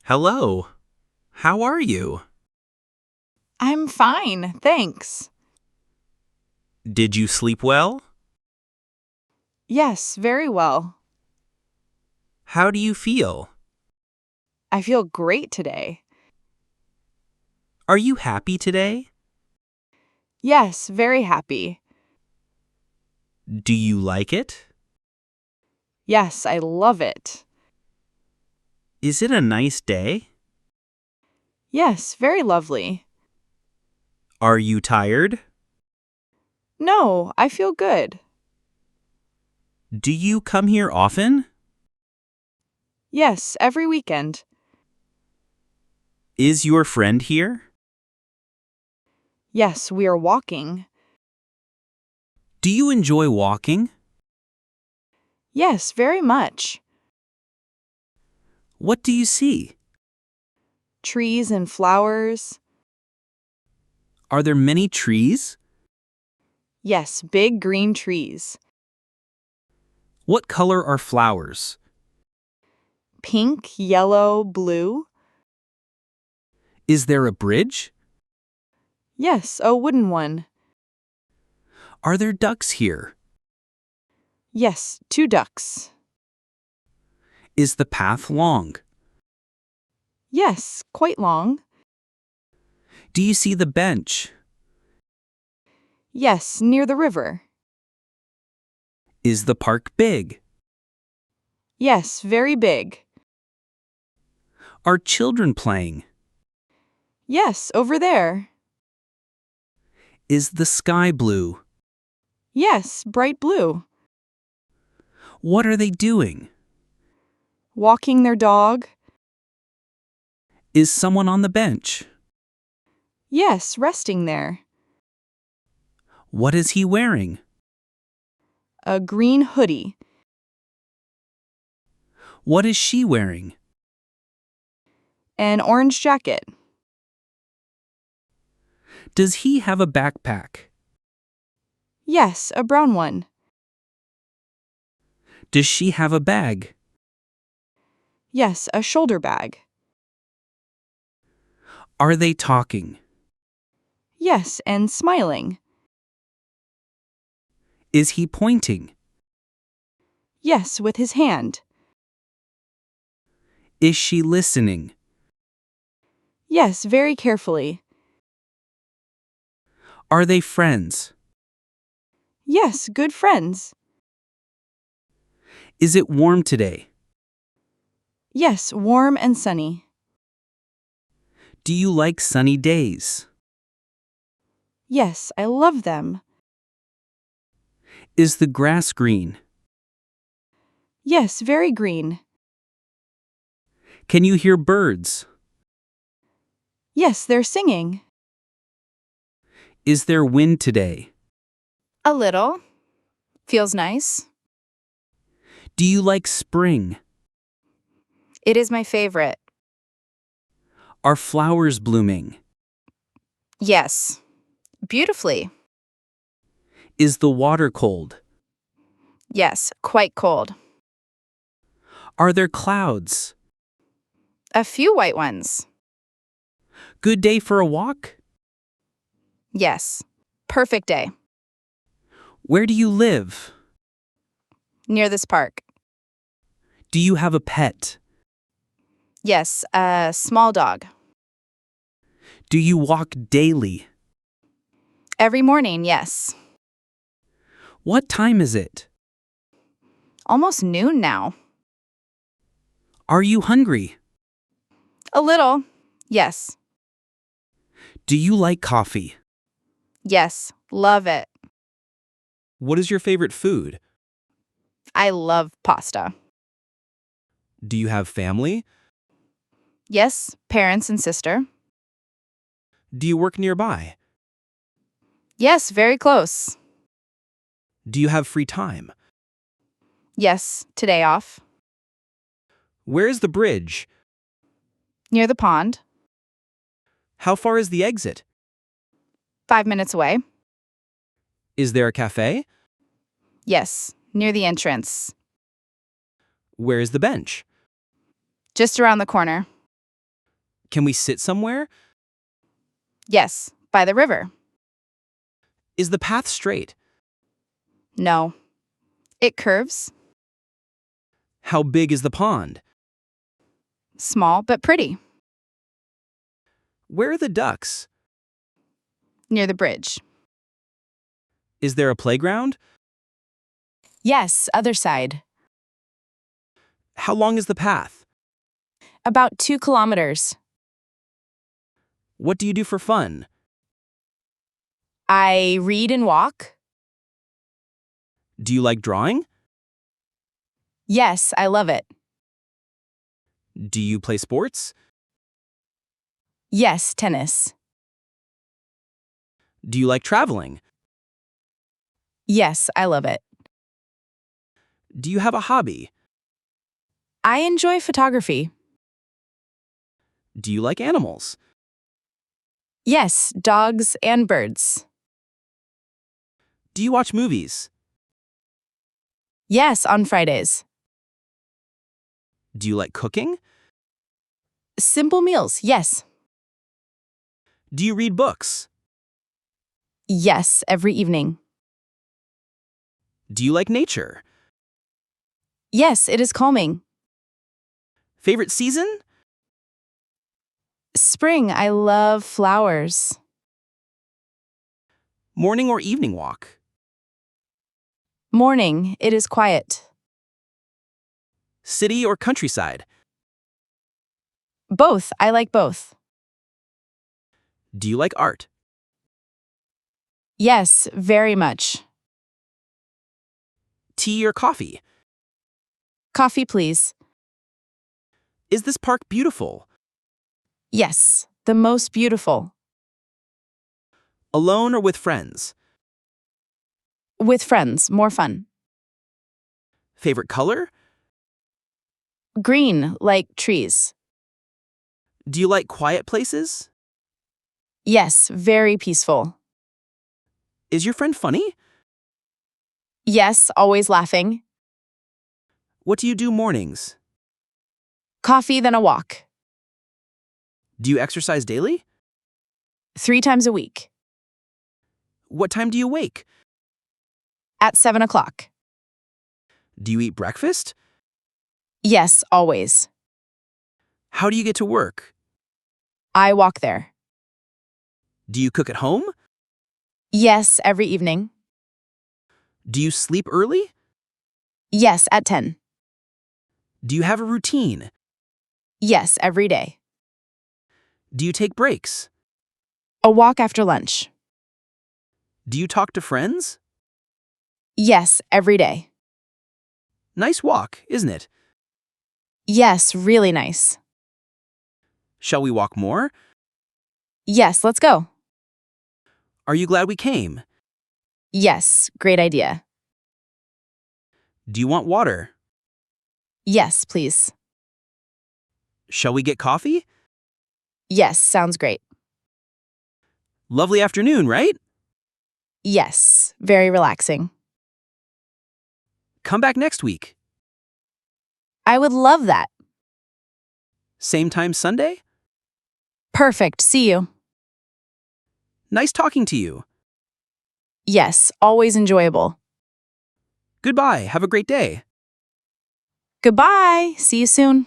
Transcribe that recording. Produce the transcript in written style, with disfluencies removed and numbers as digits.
Hello. How are you? I'm fine, thanks. Did you sleep well? Yes, very well. How do you feel? I feel great today. Are you happy today? Yes, very happy. Do you like it? Yes, I love it. Is it a nice day? Yes, very lovely. Are you tired? No, I feel good. Do you come here often? Yes, every weekend. Is your friend here? Yes, we are walking. Do you enjoy walking? Yes, very much. What do you see? Trees and flowers. Are there many trees? Yes, big green trees. What color are flowers? Pink, yellow, blue. Is there a bridge? Yes, a wooden one. Are there ducks here? Yes, two ducks. Is the path long? Yes, quite long. Do you see the bench? Yes, near the river. Is the park big? Yes, very big. Are children playing? Yes, over there. Is the sky blue? Yes, bright blue. What are they doing? Walking their dog. Is someone on the bench? Yes, resting there. What is he wearing? A green hoodie. What is she wearing? An orange jacket. Does he have a backpack? Yes, a brown one. Does she have a bag? Yes, a shoulder bag. Are they talking? Yes, and smiling. Is he pointing? Yes, with his hand. Is she listening? Yes, very carefully. Are they friends? Yes, good friends. Is it warm today? Yes, warm and sunny. Do you like sunny days? Yes, I love them. Is the grass green? Yes, very green. Can you hear birds? Yes, they're singing. Is there wind today? A little. Feels nice. Do you like spring? It is my favorite. Are flowers blooming? Yes. Beautifully. Is the water cold? Yes, quite cold. Are there clouds? A few white ones. Good day for a walk? Yes. Perfect day. Where do you live? Near this park. Do you have a pet? Yes, a small dog. Do you walk daily? Every morning, yes. What time is it? Almost noon now. Are you hungry? A little. Yes. Do you like coffee? Yes. Love it. What is your favorite food? I love pasta. Do you have family? Yes, parents and sister. Do you work nearby? Yes, very close. Do you have free time? Yes, today off. Where is the bridge? Near the pond. How far is the exit? 5 minutes away. Is there a cafe? Yes, near the entrance. Where is the bench? Just around the corner. Can we sit somewhere? Yes, by the river. Is the path straight? No. It curves. How big is the pond? Small but pretty. Where are the ducks? Near the bridge. Is there a playground? Yes, other side. How long is the path? About 2 kilometers. What do you do for fun? I read and walk. Do you like drawing? Yes, I love it. Do you play sports? Yes, tennis. Do you like traveling? Yes, I love it. Do you have a hobby? I enjoy photography. Do you like animals? Yes, dogs and birds. Do you watch movies? Yes, on Fridays. Do you like cooking? Simple meals, yes. Do you read books? Yes, every evening. Do you like nature? Yes, it is calming. Favorite season? Spring, I love flowers. Morning or evening walk? Morning, it is quiet. City or countryside? Both, I like both. Do you like art? Yes, very much. Tea or coffee? Coffee, please. Is this park beautiful? Yes, the most beautiful. Alone or with friends? With friends, more fun. Favorite color? Green, like trees. Do you like quiet places? Yes, very peaceful. Is your friend funny? Yes, always laughing. What do you do mornings? Coffee, then a walk. Do you exercise daily? 3 times a week. What time do you wake? At 7 o'clock. Do you eat breakfast? Yes, always. How do you get to work? I walk there. Do you cook at home? Yes, every evening. Do you sleep early? Yes, at 10. Do you have a routine? Yes, every day. Do you take breaks? A walk after lunch. Do you talk to friends? Yes, every day. Nice walk, isn't it? Yes, really nice. Shall we walk more? Yes, let's go. Are you glad we came? Yes, great idea. Do you want water? Yes, please. Shall we get coffee? Yes, sounds great. Lovely afternoon, right? Yes, very relaxing. Come back next week. I would love that. Same time Sunday? Perfect, see you. Nice talking to you. Yes, always enjoyable. Goodbye. Have a great day. Goodbye, see you soon.